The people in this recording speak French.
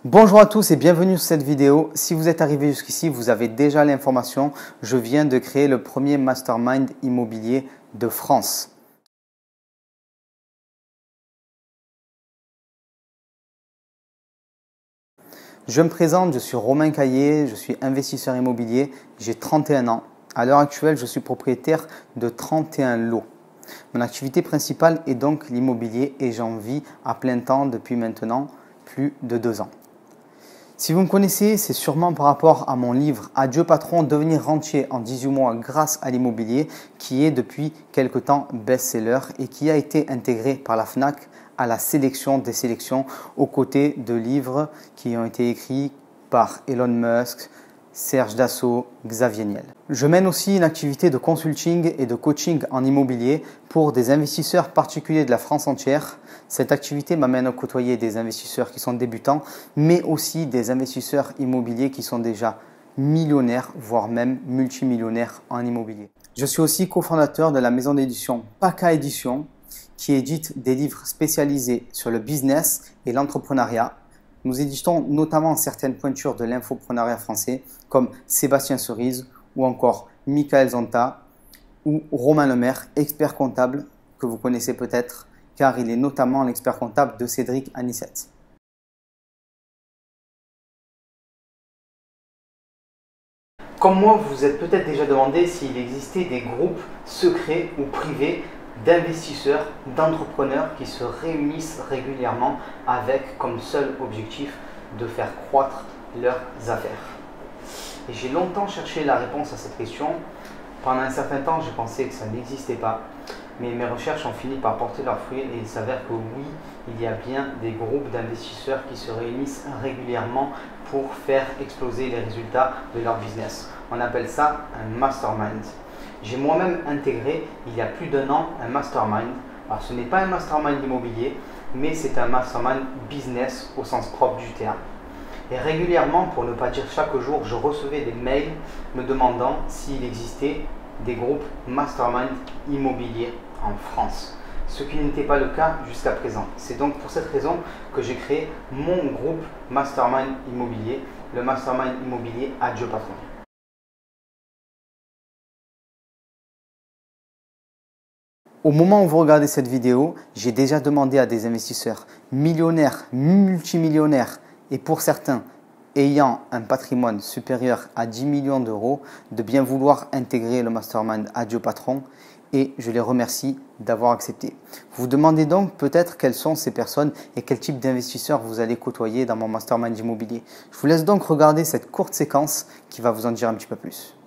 Bonjour à tous et bienvenue sur cette vidéo. Si vous êtes arrivé jusqu'ici, vous avez déjà l'information. Je viens de créer le premier mastermind immobilier de France. Je me présente, je suis Romain Caillé, je suis investisseur immobilier, j'ai 31 ans. À l'heure actuelle, je suis propriétaire de 31 lots. Mon activité principale est donc l'immobilier et j'en vis à plein temps depuis maintenant plus de 2 ans. Si vous me connaissez, c'est sûrement par rapport à mon livre Adieu patron, devenir rentier en 18 mois grâce à l'immobilier qui est depuis quelque temps best-seller et qui a été intégré par la FNAC à la sélection des sélections aux côtés de livres qui ont été écrits par Elon Musk, Serge Dassault, Xavier Niel. Je mène aussi une activité de consulting et de coaching en immobilier pour des investisseurs particuliers de la France entière. Cette activité m'amène à côtoyer des investisseurs qui sont débutants, mais aussi des investisseurs immobiliers qui sont déjà millionnaires, voire même multimillionnaires en immobilier. Je suis aussi cofondateur de la maison d'édition PACA Édition, qui édite des livres spécialisés sur le business et l'entrepreneuriat. Nous éditons notamment certaines pointures de l'infoprenariat français comme Sébastien Cerise ou encore Michael Zonta ou Romain Lemaire, expert comptable que vous connaissez peut-être car il est notamment l'expert comptable de Cédric Anissette. Comme moi, vous vous êtes peut-être déjà demandé s'il existait des groupes secrets ou privés d'investisseurs, d'entrepreneurs qui se réunissent régulièrement avec comme seul objectif de faire croître leurs affaires. Et j'ai longtemps cherché la réponse à cette question. Pendant un certain temps, j'ai pensé que ça n'existait pas. Mais mes recherches ont fini par porter leurs fruits et il s'avère que oui, il y a bien des groupes d'investisseurs qui se réunissent régulièrement pour faire exploser les résultats de leur business. On appelle ça un mastermind. J'ai moi-même intégré il y a plus d'1 an un mastermind. Alors ce n'est pas un mastermind immobilier, mais c'est un mastermind business au sens propre du terme. Et régulièrement, pour ne pas dire chaque jour, je recevais des mails me demandant s'il existait des groupes mastermind immobiliers en France. Ce qui n'était pas le cas jusqu'à présent. C'est donc pour cette raison que j'ai créé mon groupe mastermind immobilier, le mastermind immobilier Adieu patron. Au moment où vous regardez cette vidéo, j'ai déjà demandé à des investisseurs millionnaires, multimillionnaires et pour certains ayant un patrimoine supérieur à 10 millions d'euros de bien vouloir intégrer le mastermind Adieu patron et je les remercie d'avoir accepté. Vous vous demandez donc peut-être quelles sont ces personnes et quel type d'investisseurs vous allez côtoyer dans mon mastermind immobilier. Je vous laisse donc regarder cette courte séquence qui va vous en dire un petit peu plus.